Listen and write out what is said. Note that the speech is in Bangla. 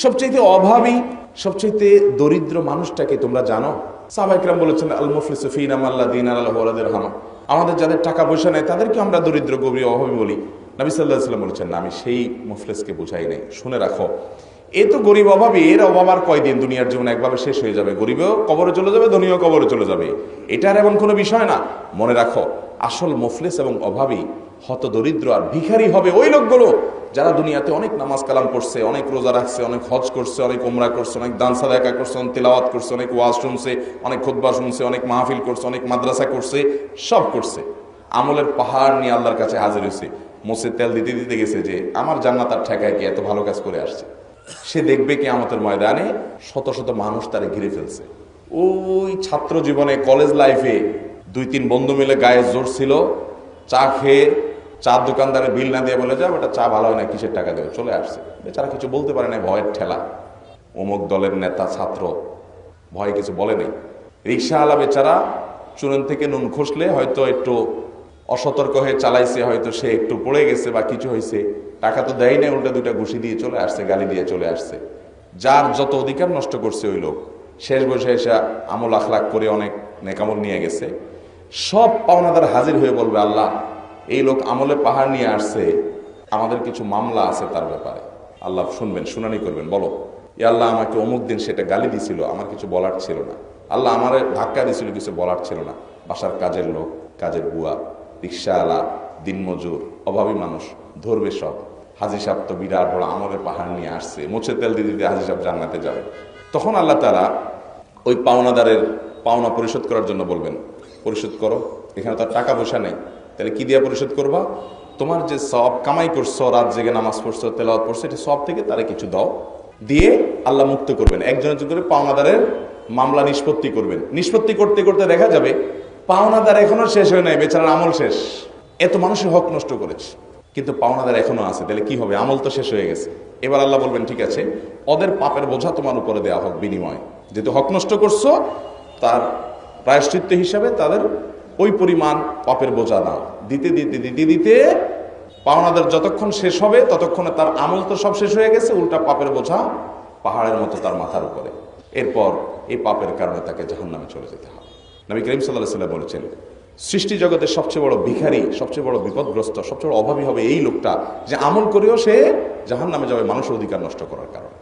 সবচেয়ে অভাবী, সবচেয়ে দরিদ্র মানুষটাকে তোমরা জানো? সাহাবা ইকরাম বলেছেন, আল মুফলিসু ফীনা মান লা দীনা লাহু ওয়া লা দিরহাম। আমাদের যাদের টাকা পয়সা নেই তাদেরকে আমরা দরিদ্র, গরিব, অভাবী বলি। নবী সাল্লাল্লাহু আলাইহি ওয়াসাল্লাম বলেছেন, না, আমি সেই মুফলিসকে বুঝাই নাই, শুনে রাখো। এ তো গরিব অভাবী, এর অভাব আর কয়দিন? দুনিয়ার জীবন একভাবে শেষ হয়ে যাবে, গরিবও কবরে চলে যাবে, ধনীও কবরে চলে যাবে, এটার এমন কোনো বিষয় না। মনে রাখো, আসল মুফলিস এবং অভাবী, হত দরিদ্র আর ভিখারি হবে ওই লোকগুলো যারা দুনিয়াতে অনেক নামাজ কালাম করছে, অনেক রোজা রাখছে, অনেক হজ করছে, অনেক উমরা করছে, অনেক দান সাদাকা করছে, অনেক তিলাওয়াত করছে, অনেক ওয়াজ শুনছে, অনেক খুতবা শুনছে, অনেক মাহফিল করছে, অনেক মাদ্রাসা করছে, সব করছে, আমলের পাহাড় নিয়ে আল্লাহর কাছে হাজির হয়েছে। মুছে তেল দিতে দিতে গেছে যে আমার জান্নাত আর ঠেকায় কি, এত ভালো কাজ করে আসছে। সে দেখবে কিয়ামতের ময়দানে শত শত মানুষ তারে ঘিরে ফেলছে। ওই ছাত্র জীবনে, কলেজ লাইফে 2-3 বন্ধু মিলে গায়ে জোর ছিল, চা খেয়ে চার দোকানদারের বিল না দিয়ে বলে, যাও ওটা চা ভালো হয় না, কিসের টাকা দেবে, চলে আসছে। বেচারা কিছু বলতে পারে না, ভয়ের ঠেলা। অমুক দলের নেতা ছাত্র, ভয়ে কিছু বলে নেই। রিক্সাওয়ালা বেচারা চুলেন থেকে নুন খসলে হয়তো একটু অসতর্ক হয়ে চালাইছে, হয়তো সে একটু পড়ে গেছে বা কিছু হয়েছে, টাকা তো দেয় না, উল্টা 2টা ঘুষি দিয়ে চলে আসছে, গালি দিয়ে চলে আসছে। যার যত অধিকার নষ্ট করছে ওই লোক, শেষ বসে এসে আমল আখলাক করে অনেক নেকামল নিয়ে গেছে। সব পাওনাদার হাজির হয়ে বলবে, আল্লাহ, এই লোক আমলে পাহাড় নিয়ে আসছে, আমাদের কিছু মামলা আছে তার ব্যাপারে। আল্লাহ শুনবেন, শুনানি করবেন, বলো, ইয়া আল্লাহ, আমাকে অমুক দিন সেটা গালি দিছিল, আমার কিছু বলার ছিল না। আল্লাহ, আমার ধাক্কা দিছিল, কিছু বলার ছিল না। বাসার কাজের লোক, কাজের বুয়া, রিক্সাওয়ালা, দিনমজুর, অভাবী মানুষ ধরবে সব। হাজী সাহেব তো বিরাট বড় আমলের পাহাড় নিয়ে আসছে, মুছে তেল দিতে দিতে হাজী সাহেব জান্নাতে যাবে। তখন আল্লাহ তাআলা ওই পাওনাদারের পাওনা পরিশোধ করার জন্য বলবেন, পরিশোধ করো। এখানে তার টাকা পয়সা নেই, তাহলে কি দিয়ে পরিশোধ করবা? তোমার যে সব কামাই করছো, রাত জেগে নামাজ পড়ছো, তেলাওয়াত পড়ছো, এটা সব থেকে তারা কিছু দাও, দিয়ে আল্লাহ মুক্ত করবেন। একজন করে পাওনাদারের মামলা নিষ্পত্তি করবেন। নিষ্পত্তি করতে করতে দেখা যাবে পাওনাদার এখনো শেষ হয় নাই, বেচারার আমল শেষ। এত মানুষের হক নষ্ট করেছে, কিন্তু পাওনাদার এখনো আছে। তাহলে কি হবে? আমল তো শেষ হয়ে গেছে। এবার আল্লাহ বলবেন, ঠিক আছে, ওদের পাপের বোঝা তোমার উপরে দেওয়া হোক বিনিময়। যেহেতু হক নষ্ট করছো, তার প্রায়শ্চিত্ত হিসাবে তাদের ওই পরিমাণ পাপের বোঝা দাও। দিতে দিতে দিতে দিতে পাওনাদার যতক্ষণ শেষ হবে ততক্ষণে তার আমল তো সব শেষ হয়ে গেছে, উল্টা পাপের বোঝা পাহাড়ের মতো তার মাথার উপরে। এরপর এই পাপের কারণে তাকে জাহান্নামে চলে যেতে হবে। নবী করিম সাল্লাল্লাহু আলাইহি ওয়াসাল্লাম বলেছেন, সৃষ্টি জগতের সবচেয়ে বড় ভিখারি, সবচেয়ে বড় বিপদগ্রস্ত, সবচেয়ে বড় অভাবী হবে এই লোকটা যে আমল করেও সে জাহান্নামে যাবে মানুষের অধিকার নষ্ট করার কারণে।